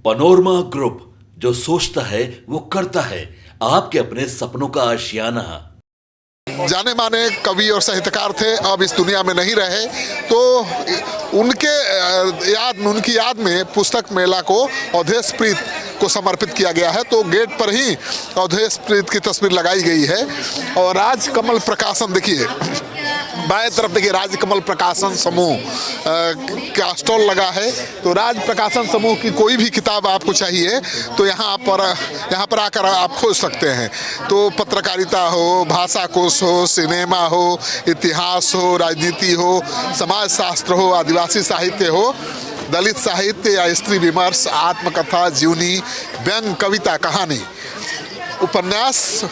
Panorama group, जो सोचता है वो करता है। आपके अपने सपनों का आशियाना। जाने माने कवि और साहित्यकार थे, अब इस दुनिया में नहीं रहे, तो उनकी याद में पुस्तक मेला को अवधेश प्रीत को समर्पित किया गया है। तो गेट पर ही अवधेश प्रीत की तस्वीर लगाई गई है। और राजकमल प्रकाशन, देखिए बाएं तरफ देखिए, राजकमल प्रकाशन समूह का स्टॉल लगा है। तो राज प्रकाशन समूह की कोई भी किताब आपको चाहिए तो यहाँ पर आकर आप खोज सकते हैं। तो पत्रकारिता हो, भाषा कोश हो, सिनेमा हो, इतिहास हो, राजनीति हो, समाज शास्त्र हो, आदिवासी साहित्य हो, दलित साहित्य या स्त्री विमर्श, आत्मकथा, जीवनी, व्यंग, कविता, कहानी, उपन्यास,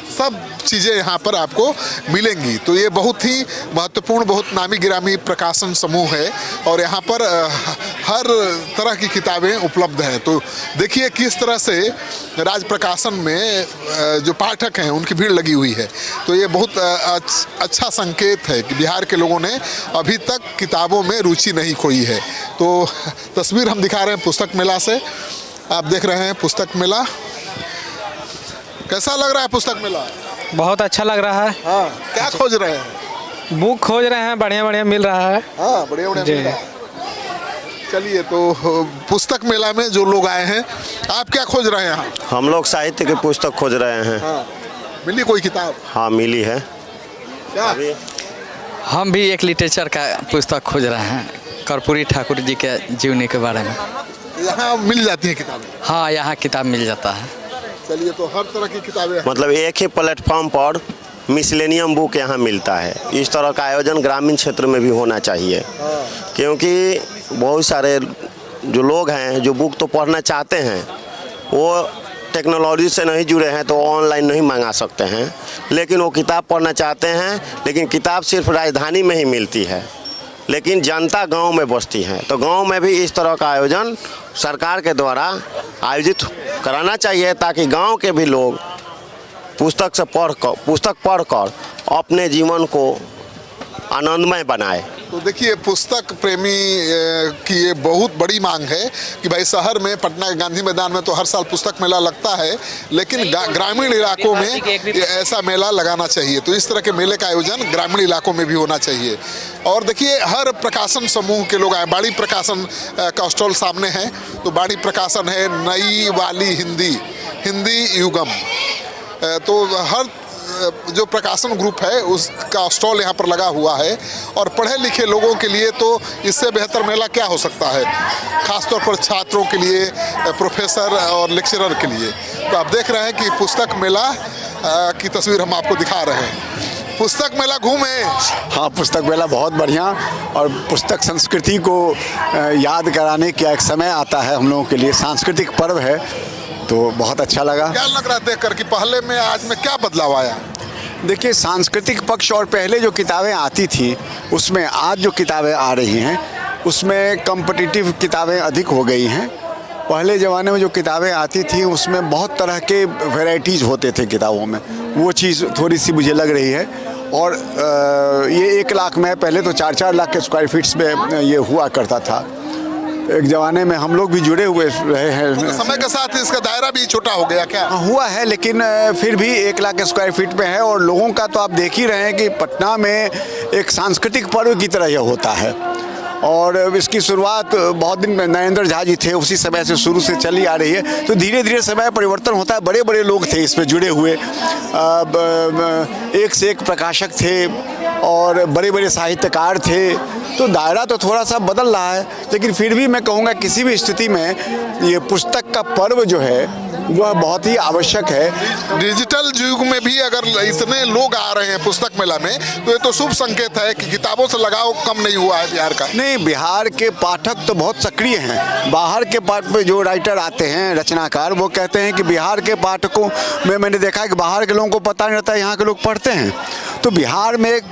सब चीज़ें यहाँ पर आपको मिलेंगी। तो ये बहुत ही महत्वपूर्ण, बहुत नामी गिरामी प्रकाशन समूह है और यहाँ पर हर तरह की किताबें उपलब्ध हैं। तो देखिए किस तरह से राज प्रकाशन में जो पाठक हैं उनकी भीड़ लगी हुई है। तो ये बहुत अच्छा संकेत है कि बिहार के लोगों ने अभी तक किताबों में रुचि नहीं खोई है। तो तस्वीर हम दिखा रहे हैं पुस्तक मेला से। आप देख रहे हैं पुस्तक मेला, कैसा लग रहा है पुस्तक मेला? बहुत अच्छा लग रहा है। हाँ, क्या खोज रहे हैं? बुक खोज रहे हैं, बढ़िया बढ़िया मिल रहा है। हाँ, बढ़िया बढ़िया मिल रहा है। चलिए, तो पुस्तक मेला में जो लोग आए हैं, आप क्या खोज रहे हैं यहाँ? हम लोग साहित्य की पुस्तक खोज रहे हैं। हाँ, मिली कोई किताब? हाँ, मिली है। क्या? हम भी एक लिटरेचर का पुस्तक खोज रहे हैं, कर्पूरी ठाकुर जी के जीवनी के बारे में। यहाँ मिल जाती है किताबें? हाँ, यहाँ किताब मिल जाता है। चलिए, तो हर तरह की किताबें, मतलब एक ही प्लेटफॉर्म पर मिसलेनियम बुक यहाँ मिलता है। इस तरह का आयोजन ग्रामीण क्षेत्र में भी होना चाहिए, क्योंकि बहुत सारे जो लोग हैं जो बुक तो पढ़ना चाहते हैं, वो टेक्नोलॉजी से नहीं जुड़े हैं तो ऑनलाइन नहीं मंगा सकते हैं, लेकिन वो किताब पढ़ना चाहते हैं। लेकिन किताब सिर्फ राजधानी में ही मिलती है, लेकिन जनता गांव में बसती है। तो गांव में भी इस तरह का आयोजन सरकार के द्वारा आयोजित कराना चाहिए, ताकि गांव के भी लोग पुस्तक पढ़कर अपने जीवन को आनंदमय बनाए। तो देखिए, पुस्तक प्रेमी की ये बहुत बड़ी मांग है कि भाई शहर में, पटना के गांधी मैदान में तो हर साल पुस्तक मेला लगता है, लेकिन ग्रामीण इलाकों में ऐसा मेला लगाना चाहिए। तो इस तरह के मेले का आयोजन ग्रामीण इलाकों में भी होना चाहिए। और देखिए, हर प्रकाशन समूह के लोग आए। बाड़ी प्रकाशन का स्टॉल सामने है। तो बाड़ी प्रकाशन है, नई वाली हिंदी युगम। तो हर जो प्रकाशन ग्रुप है उसका स्टॉल यहाँ पर लगा हुआ है। और पढ़े लिखे लोगों के लिए तो इससे बेहतर मेला क्या हो सकता है, खासतौर पर छात्रों के लिए, प्रोफेसर और लेक्चरर के लिए। तो आप देख रहे हैं कि पुस्तक मेला की तस्वीर हम आपको दिखा रहे हैं। पुस्तक मेला घूमे? हाँ, पुस्तक मेला बहुत बढ़िया, और पुस्तक संस्कृति को याद कराने का एक समय आता है हम लोगों के लिए, सांस्कृतिक पर्व है, तो बहुत अच्छा लगा। क्या लग रहा है देखकर कि पहले में आज में क्या बदलाव आया? देखिए, सांस्कृतिक पक्ष और पहले जो किताबें आती थी उसमें आज जो किताबें आ रही हैं उसमें कॉम्पिटिटिव किताबें अधिक हो गई हैं। पहले ज़माने में जो किताबें आती थी उसमें बहुत तरह के वैरायटीज़ होते थे किताबों में, वो चीज़ थोड़ी सी मुझे लग रही है। और ये 1 लाख में, पहले तो 4-4 लाख के स्क्वायर फीट्स में ये हुआ करता था। एक ज़माने में हम लोग भी जुड़े हुए रहे हैं। समय के साथ इसका दायरा भी छोटा हो गया क्या? हुआ है, लेकिन फिर भी 1 लाख स्क्वायर फीट में है। और लोगों का तो आप देख ही रहे हैं कि पटना में एक सांस्कृतिक पर्व की तरह यह होता है। और इसकी शुरुआत बहुत दिन में नरेंद्र झा जी थे, उसी समय से शुरू से चली आ रही है। तो धीरे धीरे समय परिवर्तन होता है। बड़े बड़े लोग थे इसमें जुड़े हुए, एक से एक प्रकाशक थे और बड़े बड़े साहित्यकार थे। तो दायरा तो थोड़ा सा बदल रहा है, लेकिन फिर भी मैं कहूँगा किसी भी स्थिति में ये पुस्तक का पर्व जो है वह बहुत ही आवश्यक है। डिजिटल युग में भी अगर इतने लोग आ रहे हैं पुस्तक मेला में, तो ये तो शुभ संकेत है कि किताबों से लगाव कम नहीं हुआ है बिहार का। नहीं, बिहार के पाठक तो बहुत सक्रिय हैं। बाहर के पाठ में जो राइटर आते हैं, रचनाकार, वो कहते हैं कि बिहार के पाठकों में मैंने देखा है कि बाहर के लोगों को पता नहीं रहता, यहाँ के लोग पढ़ते हैं। तो बिहार में एक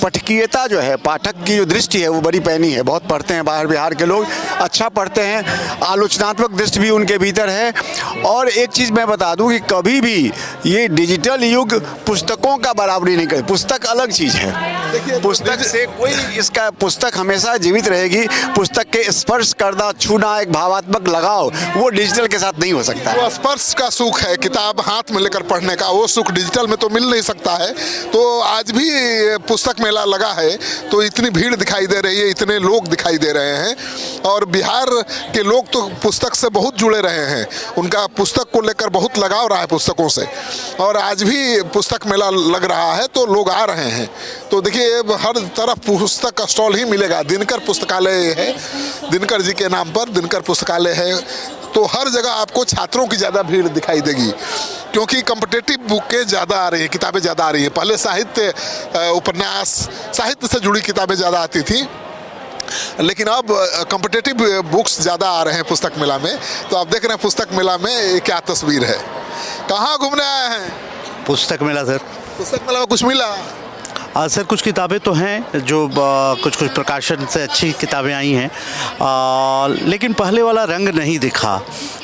पठकीयता जो है, पाठक की जो दृष्टि है वो बड़ी पैनी है, बहुत पढ़ते हैं बाहर बिहार के लोग, अच्छा पढ़ते हैं, आलोचनात्मक दृष्टि भी उनके भीतर है। और एक चीज़ मैं बता दूं कि कभी भी ये डिजिटल युग पुस्तकों पुस्तकों का बराबरी नहीं कर, पुस्तक अलग चीज़ है। पुस्तक से कोई इसका पुस्तक हमेशा जीवित रहेगी। पुस्तक के स्पर्श करना, छूना, एक भावात्मक लगाव, वो डिजिटल के साथ नहीं हो सकता है। वो स्पर्श का सुख है किताब हाथ में लेकर पढ़ने का, वो सुख डिजिटल में तो मिल नहीं सकता है। तो आज भी पुस्तक मेला लगा है तो इतनी भीड़ दिखाई दे रही है, इतने लोग दिखाई दे रहे हैं। और बिहार के लोग तो पुस्तक से बहुत जुड़े रहे हैं, उनका पुस्तक को लेकर बहुत लगाव रहा है पुस्तकों से। और आज भी पुस्तक मेला लग रहा है तो लोग आ रहे हैं। तो देखिए हर तरफ पुस्तक का स्टॉल ही मिलेगा। दिनकर पुस्तकालय है, दिनकर जी के नाम पर दिनकर पुस्तकालय है। तो हर जगह आपको छात्रों की ज़्यादा भीड़ दिखाई देगी, क्योंकि कॉम्पिटिटिव बुकें ज़्यादा आ रही हैं, किताबें ज़्यादा आ रही हैं। पहले साहित्य, उपन्यास, साहित्य से जुड़ी किताबें ज़्यादा आती थी, लेकिन अब कॉम्पिटिटिव बुक्स ज़्यादा आ रहे हैं पुस्तक मेला में। तो आप देख रहे हैं पुस्तक मेला में ये क्या तस्वीर है। कहाँ घूमने आए हैं? पुस्तक मेला सर। पुस्तक मेला में कुछ मिला? सर कुछ किताबें तो हैं जो कुछ प्रकाशन से अच्छी किताबें आई हैं, लेकिन पहले वाला रंग नहीं दिखा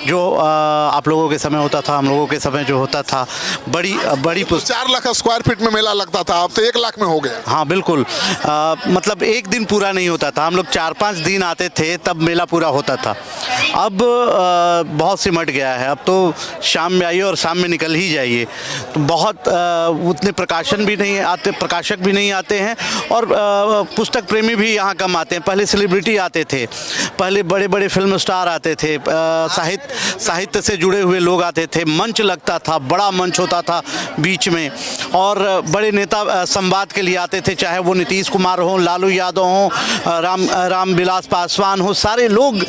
जो आप लोगों के समय होता था, हम लोगों के समय जो होता था। बड़ी 4 लाख स्क्वायर फीट में मेला लगता था, अब तो 1 लाख में हो गया। हाँ बिल्कुल, मतलब एक दिन पूरा नहीं होता था, हम लोग 4-5 दिन आते थे तब मेला पूरा होता था। अब बहुत सिमट गया है, अब तो शाम में आइए और शाम में निकल ही जाइए। तो बहुत उतने प्रकाशन भी नहीं आते, प्रकाशक भी नहीं आते हैं, और पुस्तक प्रेमी भी यहाँ कम आते हैं। पहले सेलिब्रिटी आते थे, पहले बड़े बड़े फिल्म स्टार आते थे, साहित्य से जुड़े हुए लोग आते थे, मंच लगता था, बड़ा मंच होता था बीच में, और बड़े नेता संवाद के लिए आते थे, चाहे वो नीतीश कुमार हो, लालू यादव हो, रामविलास पासवान हो। सारे लोग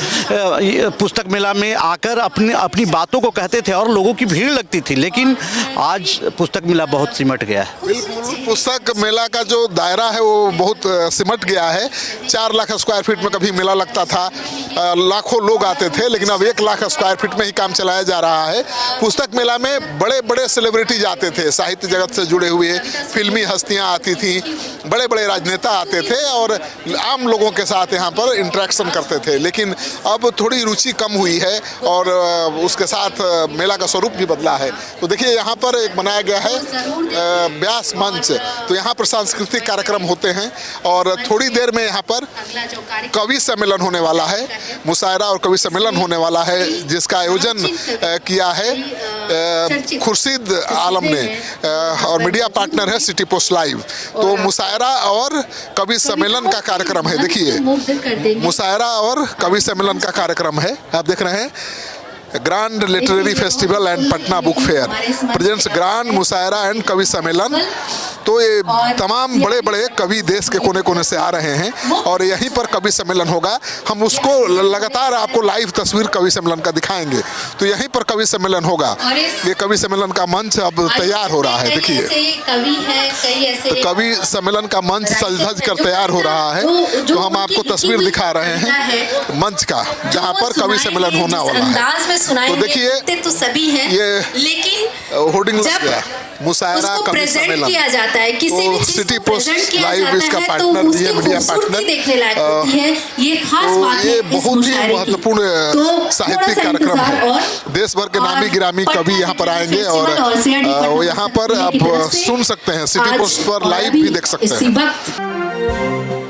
पुस्तक मेला में आकर अपनी बातों को कहते थे और लोगों की भीड़ लगती थी। लेकिन आज पुस्तक मेला बहुत सिमट गया है। बिल्कुल, पुस्तक मेला का जो दायरा है वो बहुत सिमट गया है। 4 लाख स्क्वायर फीट में कभी मेला लगता था, लाखों लोग आते थे, लेकिन अब 1 लाख स्क्वायर फीट में ही काम चलाया जा रहा है। पुस्तक मेला में बड़े बड़े सेलिब्रिटीज आते थे, साहित्य जगत से जुड़े हुए फिल्मी हस्तियां आती थी, बड़े बड़े राजनेता आते थे और आम लोगों के साथ यहाँ पर इंटरेक्शन करते थे। लेकिन अब थोड़ी रुचि कम हुई है और उसके साथ मेला का स्वरूप भी बदला है। तो देखिए यहाँ पर एक बनाया गया है व्यास मंच, तो यहाँ पर सांस्कृतिक कार्यक्रम होते हैं और थोड़ी देर में यहाँ पर कवि सम्मेलन होने वाला है, मुशायरा और कवि सम्मेलन होने वाला है, जिसका आयोजन किया है खुर्शीद आलम ने और मीडिया पार्टनर है सिटी पोस्ट लाइव। तो मुशायरा और कवि सम्मेलन का कार्यक्रम है। देखिए मुशायरा और कवि सम्मेलन का कार्यक्रम है, आप देख रहे हैं। Grand literary festival and Patna book fair presents grand Mushaira and Kavi Sammelan. तो ये तमाम बड़े बड़े कवि देश के कोने कोने से आ रहे हैं और यहीं पर कवि सम्मेलन होगा। हम उसको लगातार आपको लाइव तस्वीर कवि सम्मेलन का दिखाएंगे। तो यहीं पर कवि सम्मेलन होगा। ये कवि सम्मेलन का मंच अब तैयार हो रहा है। देखिए तो कवि सम्मेलन का मंच सज धज कर तैयार हो रहा है। तो हम आपको तस्वीर दिखा रहे हैं मंच का, जहाँ पर कवि सम्मेलन होने वाला है। तो देखिए तो सभी हैं, ये लेकिन होर्डिंग लग गया, मुशायरा कवि सम्मेलन किया जाता है, किसी भी चीज सिटी को पोस्ट प्रेजेंट किया लाइव जाता इसका है, पार्टनर तो ये मीडिया पार्टनर देखने लायक होती है। ये खास बात है, ये इस बहुत ही मुशायरे की। महत्वपूर्ण तो साहित्यिक थोड़ा सा कार्यक्रम इंतजार है। और देश भर के नामी गिरामी कवि यहाँ पर आएंगे और वो यहाँ पर आप सुन सकते हैं, सिटी पोस्ट पर लाइव भी देख सकते हैं।